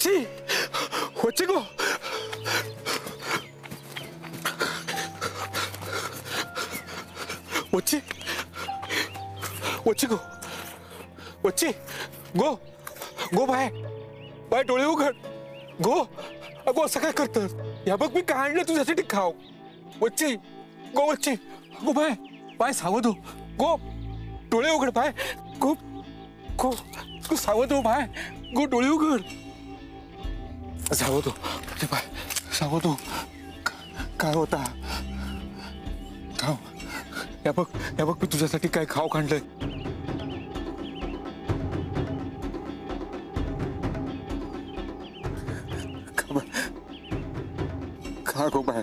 वच्ची वच्ची गो वच्ची वच्ची गो वच्ची गो गो bye bye डोळे उघड गो अगो असं काय करतस या बघ मी काय आणलं तुझ्यासाठी खाव वच्ची गो वच्ची गो बाय बाय सावध हो गो डोळे उघड बाय गो गो गो सावध हो बाय गो डोळे उघड सावध हो बाय सावध हो काय होता खाव या बघ मी तुझ्यासाठी काय खाव काढलंय खा गो बाय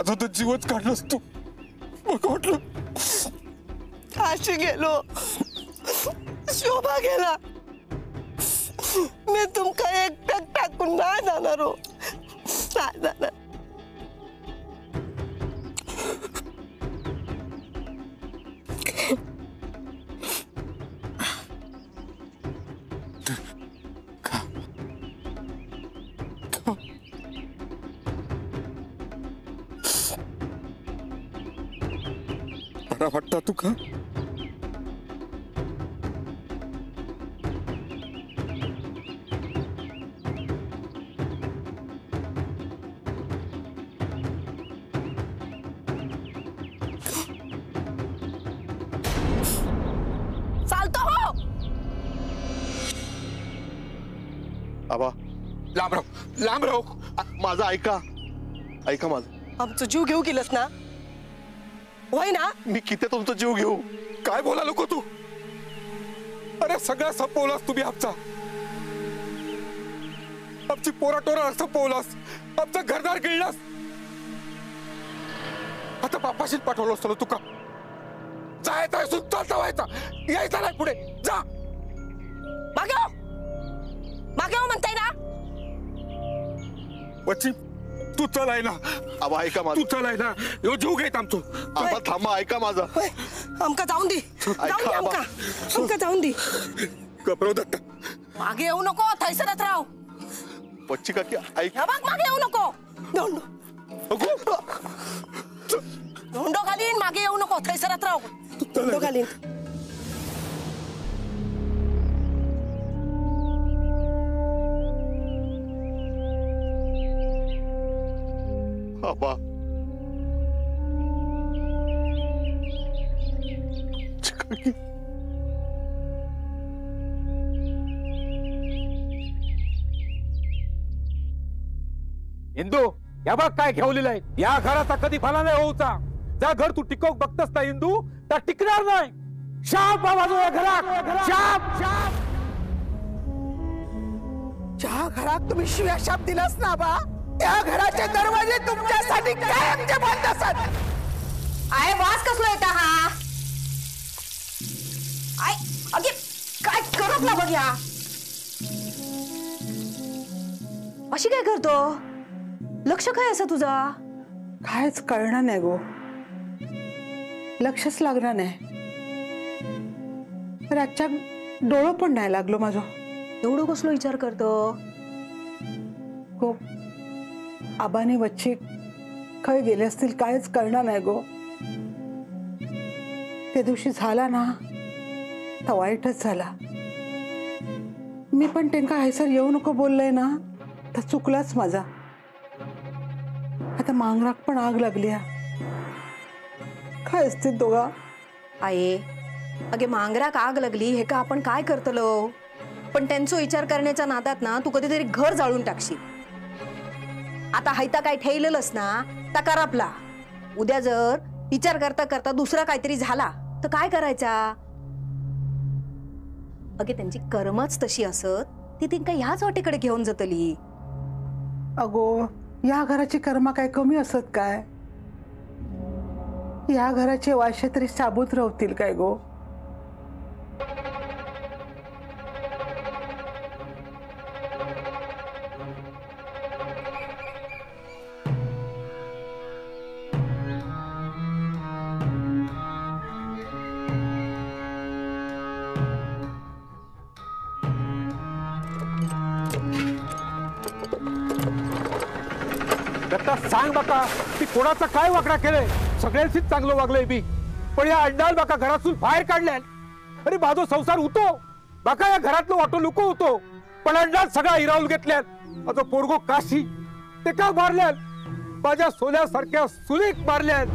माझा तर जीवच काढलास तू मग वाटलं काशी गेलो शोभा गेला मी तुमका एकटक टाकून नाही जाणार हो नाही जाणार बरा वाटता तू का चालतो हो आबा लांब राहू माझं ऐका ऐका माझं आमचं जीव घेऊ गेलस ना होय ना मी किती तुमचा जीव घेऊ काय बोला नको तू अरे सगळा संपवलास तुम्ही आमचा आमची पोराटोरा संपवलास आमचं घरदार गिळलास आता बापाशीच पाठवलं असतं तुका जायचं आहे सुद्धा व्हायचा यायचा नाही पुढे जा मागे म्हणताय ना वच्ची तू चल आहे ना आबा ऐका तू माझं चल आहे ना यो जीव घेत आमचो आबा थांबा ऐका माझं होय आमका जाऊन दे ऐका आबा. आमका जाऊन दे गबरव दत्त मागे येऊ नको थैसरच राव बच्ची काकी ऐक बघ मागे येऊ नको धोंडो धोंडो घालीन मागे येऊ नको थैसरत राव धोंडो घालीन आबा इंदू या बघ काय घेवलेलं आहे या घराचा कधी भला नाही होऊचा जा घर तू टिकवूक बघतस ना इंदू तर टिकणार नाही शाप बाबा या घरात शाप शाप ज्या घरात तुम्ही शिव्या शाप दिलास ना बा त्या घराचे दरवाजे तुमच्यासाठी कायमचे बंद असतात आय वास कसलो येता हा आय अगे काय करत ना बघ या अशी काय करतो लक्ष काय असं तुझा कायच कळणार नाही गो लक्षच लागणार नाही रातच्या डोळं पण नाही लागलो माझं एवढं कसलो विचार करतो गो आबाने वच्ची खय गेले असतील कायच कळणार नाही गो त्या दिवशी झाला ना तर वाईटच झाला मी पण त्यांना हैसर येऊ नको बोललंय ना तर चुकलाच माझा आता मांगराक पण आग लागली काय असतील दोघा आये अगे मांगराक आग लागली हे का आपण काय करतलो पण त्यांचा विचार करण्याच्या नादात ना तू कधीतरी घर जाळून टाकशील आता हायता काय ठेवलेलंस ना तर करापला उद्या जर विचार करता करता दुसरा काहीतरी झाला तर काय करायचा अगे त्यांची कर्मच तशी असत ती तिंका ह्याच वाटेकडे घेऊन जातली अगो या घराची कर्म काय कमी असत काय या घराचे वाशे तरी साबूत राहतील काय गो दत्ता सांग बाका ती कोणाचा काय वाकडा केलंय? सगळ्यांशीच चांगलं वागलंय मी, पण या अंडाल बाका घरातून बाहेर काढल्या. अरे माझा संसार होतो बाका, या घरातलं वाटो लुको होतो, पण अंडाल सगळा हिरावून घेतल्यात. माझं पोरगो काशी ते का मारल्यात? माझ्या सोन्यासारख्या सुलेख मारल्यात.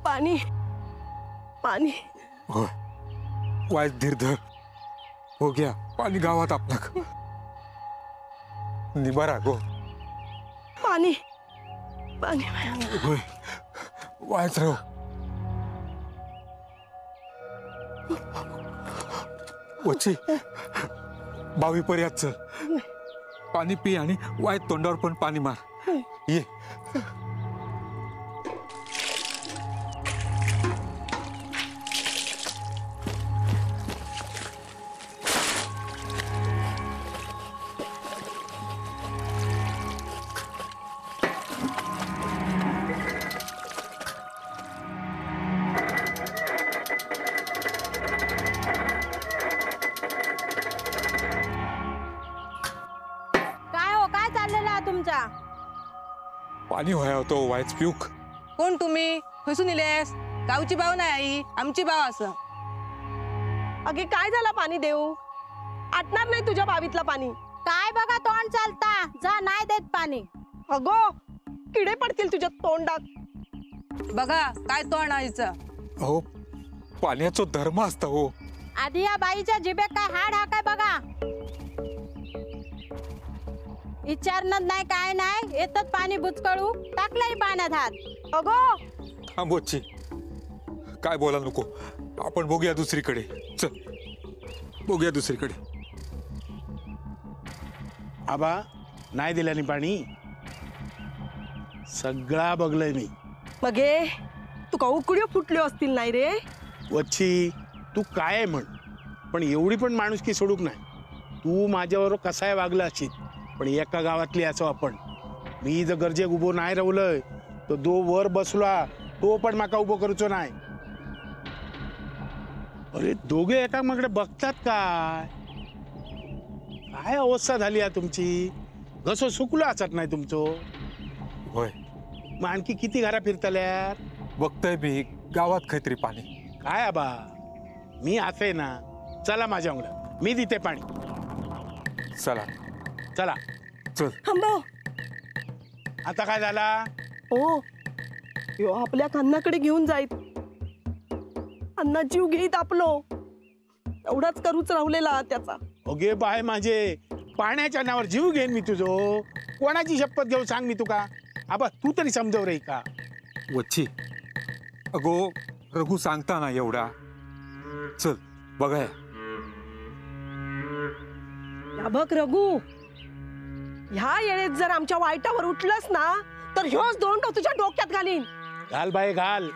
पाणी पाणी होय, वाईट धीर धर. हो गया पाणी गावात आपला. निबारा गो. पाणी पाणी होय, वायच राहू. वची बावी पर्यंत चल, पाणी पी आणि वाईट तोंडावर पण पाणी मार. ये. पाणी व्हाया होतो वायच पिऊक. कोण तुम्ही? खसून इलेस? गावची बाव नाही आई, आमची बाव असं. अगे काय झाला पाणी देऊ? आटणार नाही तुझ्या बावीतला पाणी. काय बघा तोंड चालता, जा नाही देत पाणी. अगो किडे पडतील तुझ्या तोंडात. बघा काय तोंड आईचं. हो, पाण्याचा धर्म असता हो. आधी या बाईच्या जिभेत काय हाड हा काय बघा. विचारणार नाही काय नाही, येतच पाणी बुचकळू टाकलंय पाण्यात हात. अगो थांबोची काय बोला नको, आपण बघूया दुसरीकडे. चल बघूया दुसरीकडे. आबा नाही दिल्याने पाणी सगळा बघलंय मी. मगे तुका उकड्यो फुटल्यो असतील नाही रे. वच्छी तू काय म्हण, पण एवढी पण माणुसकी सोडूक नाही. तू माझ्यावर कसाय वागला अशी, पण एका गावातली असो आपण. मी जर गरजेक उभो नाही रावलंय तर दो वर बसला तो पण माका उभो करूचो नाही. अरे दोघे एकामेकडे बघतात काय? काय अवस्था झाली आहे तुमची? घसो सुकलो असत नाही तुमचो. होय, मग आणखी किती घरा फिरतल्या? बघताय मी गावात काहीतरी पाणी. काय आबा मी आहे ना, चला माझ्या अंगड, मी देते पाणी. चला चला चल. थांबव. आता काय झाला? ओ यो आपल्या अन्नाकडे घेऊन जाईत. अण्णा जीव घेईत आपलो. एवढाच करूच राहुलेला त्याचा. ओगे बाय माझे, पाण्याच्या नावावर जीव घेईन मी तुझो. कोणाची शपथ घेऊ सांग मी तुका. आबा तू तरी समजव रे का. वच्छी अगो रघु सांगता ना एवढा. चल बघा. या बघ रघु, ह्या येळेत जर आमच्या वाईटावर उठलंस ना तर ह्योच दोंड तुझ्या डोक्यात घालीन. घाल बाय घाल.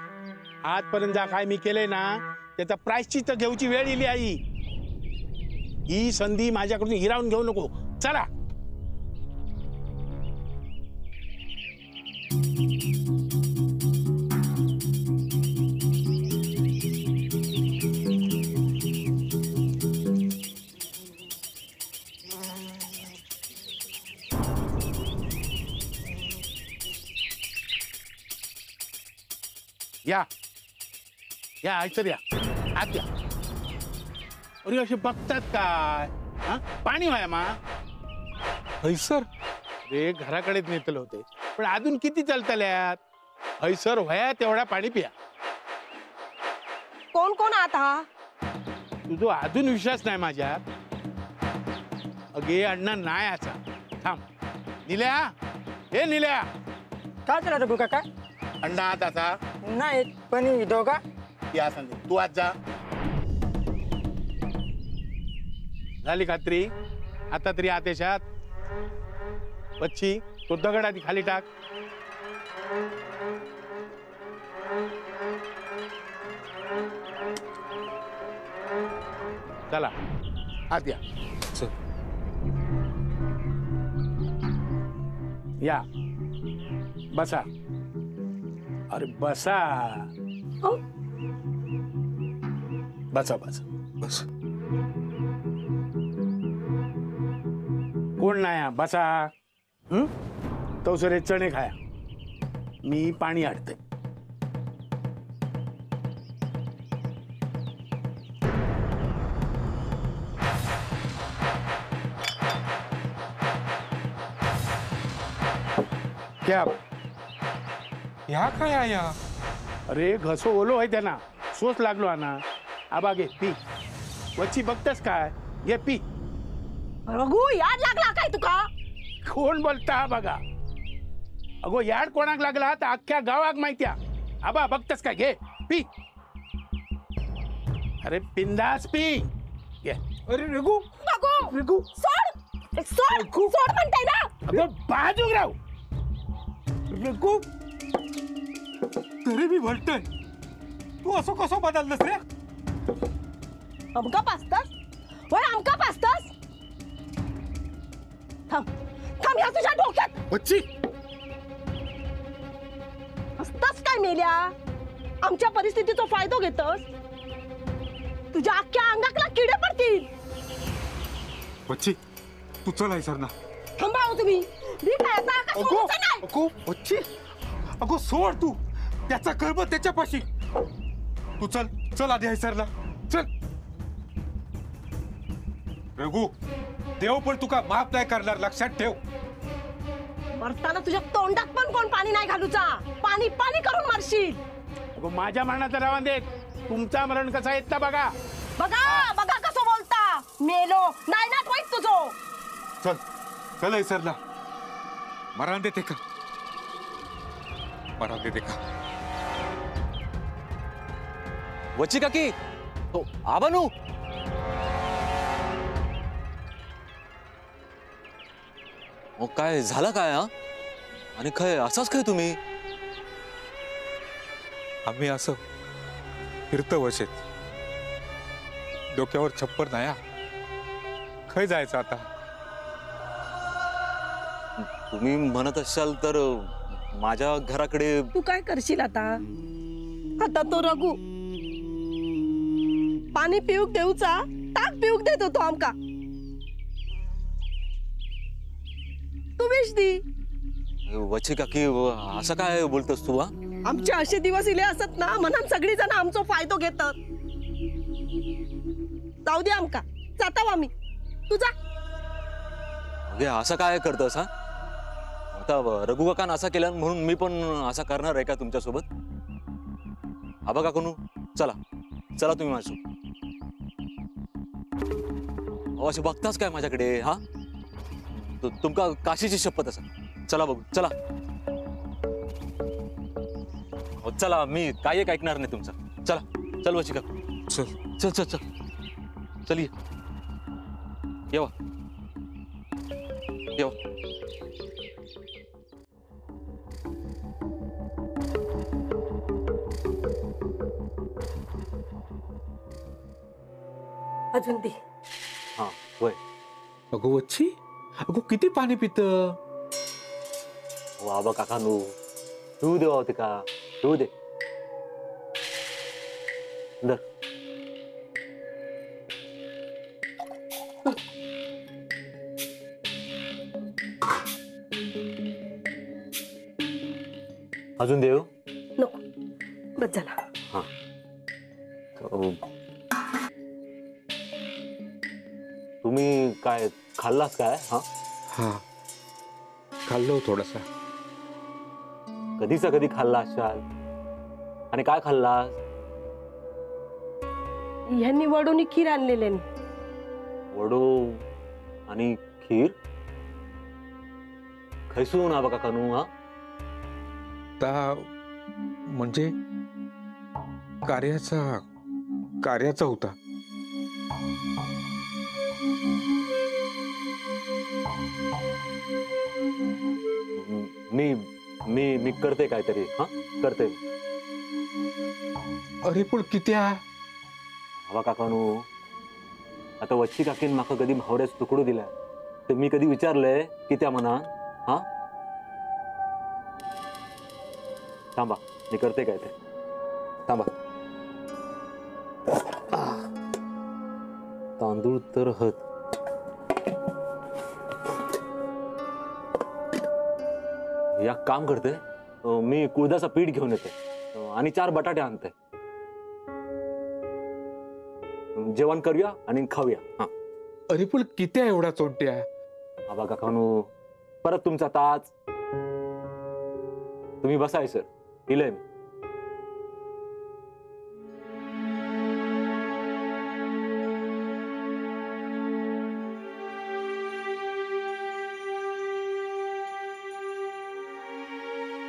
आजपर्यंत जा काय मी केलंय ना त्याचा प्रायश्चित्त घेऊची वेळ इली आई. ही संधी माझ्याकडून हिरावून घेऊ नको. चला. या या ऐसर या आत या. अरे असे बघतात काय? हा? पाणी व्हाय मा हैसर रे घराकडेच नेतले होते पण अजून किती चालतल्यात हैसर व्हाया तेवढा पाणी पिया कोण कोण आता तुझो अजून विश्वास नाही माझ्यात अगे अण्णा नाही आचा थांब निल्या हे निल्या काय झालं रघु काका अण्णा आत असा नाही पण दोघा या संधी तू आज जा झाली खात्री आता तरी आदेशात बच्ची तो दगड आधी खाली टाक चला आत या चल. या बसा अरे बसा बसा बसा बस कोण नाही हा? बसा तो सरे चणे खाया मी पाणी आटते क्या ह्या काय आया अरे घसो ओलो आहे त्यांना सोच लागलो ना आबा घे पी वच्ची बघतेस काय घे पी रघु याद लागला काय तुका कोण बोलता हा बघा अगो याड कोणाक लागला तर अख्ख्या गावाक माहित्या आबा बघतेस काय घे पी अरे बिंदास पी घे अरे रघु रघु रघु सोड सोड सोड म्हणताय ना अगो बाजू राव रघु तरी मी भलतय तू असं कसं बदललंस रे आमका पाचतास वय आमका पाचतास थांब थांब या तुझ्या डोक्यात बच्ची असतास काय मेल्या आमच्या परिस्थितीचा फायदा घेतस तुझ्या अख्ख्या अंगाकला किडे पडतील बच्ची तू चल हैसर ना थांबा हो तुम्ही मी काय आता का अगो सोडूचं नाही अगो बच्ची अगो सोड तू त्याचा कर्म त्याच्यापाशी तू चल चल आधी हैसरला चल रघु देव पण तुका माफ नाही करणार लक्षात ठेव मरताना तुझ्या तोंडात पण कोण पाणी नाही घालूचा पाणी पाणी करून मरशील अगो माझ्या मरणाचा रावण देत तुमचा मरण कसा येत ना बघा बघा बघा कसं बोलता मेलो नाही ना वाईट तुझो चल चल हैसरला मरण देते का मरण देते का वच्ची काकी हो आबानू मग काय झालं काय हा आणि काय असाच काय तुम्ही आम्ही असं फिरत वशेत डोक्यावर छप्पर नाही हा. खय जायचं आता तुम्ही म्हणत असाल तर माझ्या घराकडे तू काय करशील आता आता तो रघु पाणी पिऊक देऊचा ताक पिऊक देत होतो आमका तू विष दी वच्ची काकी असं काय बोलतोस तू हा आमचे असे दिवस इले असत ना म्हणून सगळी जण आमचा फायदा घेतात जाऊ दे आमका जाता आम्ही तू जा अगे असं काय करतस हा आता रघु काकान असा केला म्हणून मी पण असा करणार आहे का तुमच्यासोबत आबा काकूनू चला चला तुम्ही माझ्यासोबत असे बघताच काय माझ्याकडे हा तुमका काशीची शपथ असा चला बघू चला चला मी काय एक ऐकणार नाही तुमचं चला चल वची काकू चल चल चल चल चल ये येवा येवा अजून दे हा वय अगो वच्छी अगो किती पाणी पित बाबा काकानू पिऊ दे होते का पिऊ दे दर अजून देव नको बस झाला हा तुम्ही काय खाल्लास काय? हा, हा खाल्लो थोडासा. कधीचा कधी खाल्ला असाल आणि काय खाल्लास? ह्यांनी वडूनी खीर आणलेले. वडो आणि खीर खैसून आबा काकानू? हा, ता म्हणजे कार्याचा होता. मी मी मी करते काहीतरी. हा, करते. अरे पण किती आबा काकानू, आता वच्ची काकीन माका कधी भावड्याच तुकडू दिला तर मी कधी विचारलंय की त्या मना? हा, थांबा मी करते काय ते. थांबा. तांदूळ तर हत. या काम करते, मी कुळदाचा पीठ घेऊन येते आणि 4 बटाटे आणते. जेवण करूया आणि खाऊया. हा. अरे पण किती एवढा चोंट्या? आबा काकानू, परत तुमचा ताच. तुम्ही बसायचं, दिलंय मी.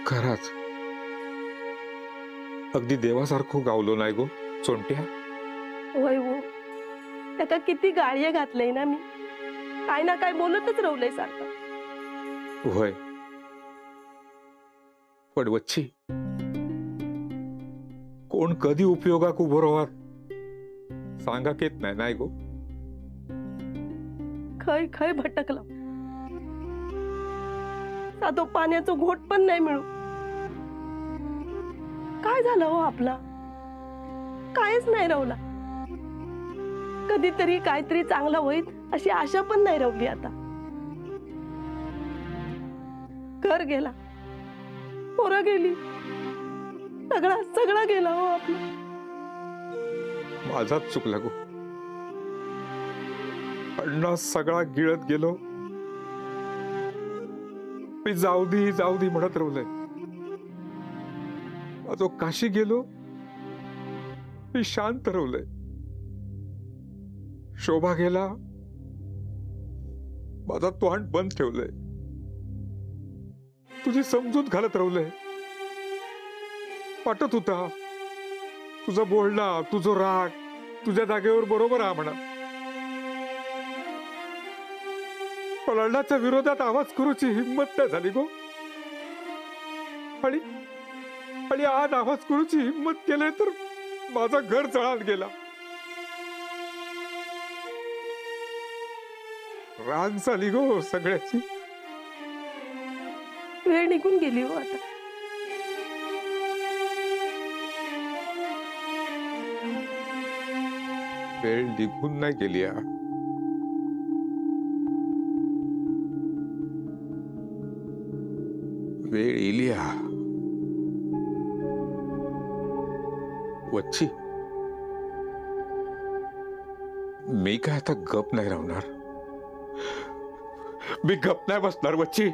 खराच अगदी देवासारखं गावलो नाही गो चोंट्या. होय हो, त्याका किती गाळ्या घातलंय ना मी. काय ना काय बोलतच राहलंय सारखं. होय, पण वच्ची कोण कधी उपयोगाक उभं राहात सांगाक येत नाही गो. खय खय भटकला. साधो पाण्याचं घोट पण नाही मिळू. काय झालं हो आपला? कायच नाही रावला. कधीतरी काहीतरी चांगलं होईल अशी आशा पण नाही रावली. आता घर गेला, पोरं गेली, सगळा गेला हो आपला. माझाच चुकला गो. अण्णा सगळा गिळत गेलो. मी जाऊ दे म्हणत राहलोय. जो काशी गेलो मी शांत राहलोय. शोभा गेला, माझा तोंड बंद ठेवलंय. तुझी समजूत घालत राहलोय. वाटत होता तुझं बोलणं, तुझं राग तुझ्या जागेवर बरोबर आहे म्हणा. पण अण्णाच्या विरोधात आवाज करूची हिंमत नाही झाली गो. आणि आज आवाज करूची हिंमत केले तर माझा घर जळात गेला. राग झाली गो सगळ्याची. वेळ निघून गेली हो आता. वेळ निघून नाही गेली. वेळ येली. वच्ची मी काय आता गप नाही राहणार. मी गप नाही बसणार वच्ची.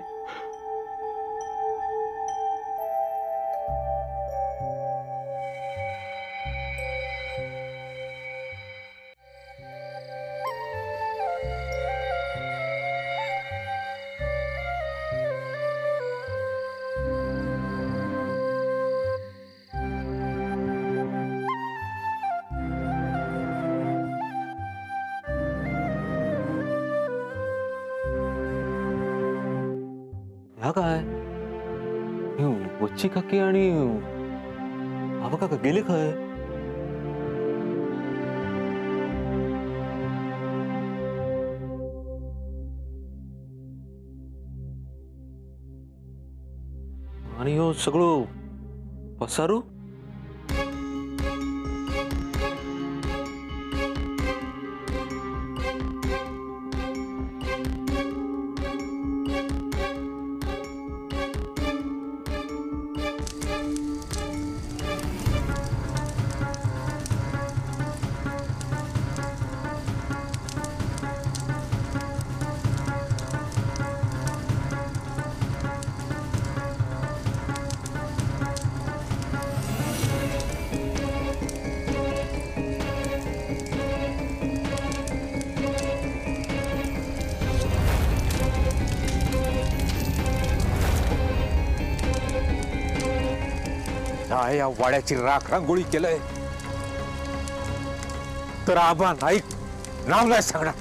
ह्या काय वच्ची काकी आणि आबा काका गेले काय? आणि ह्यो सगळं पसारू? या वाड्याची राख रांगोळी केलंय तर आबा नाईक नाव नाही सांगणार.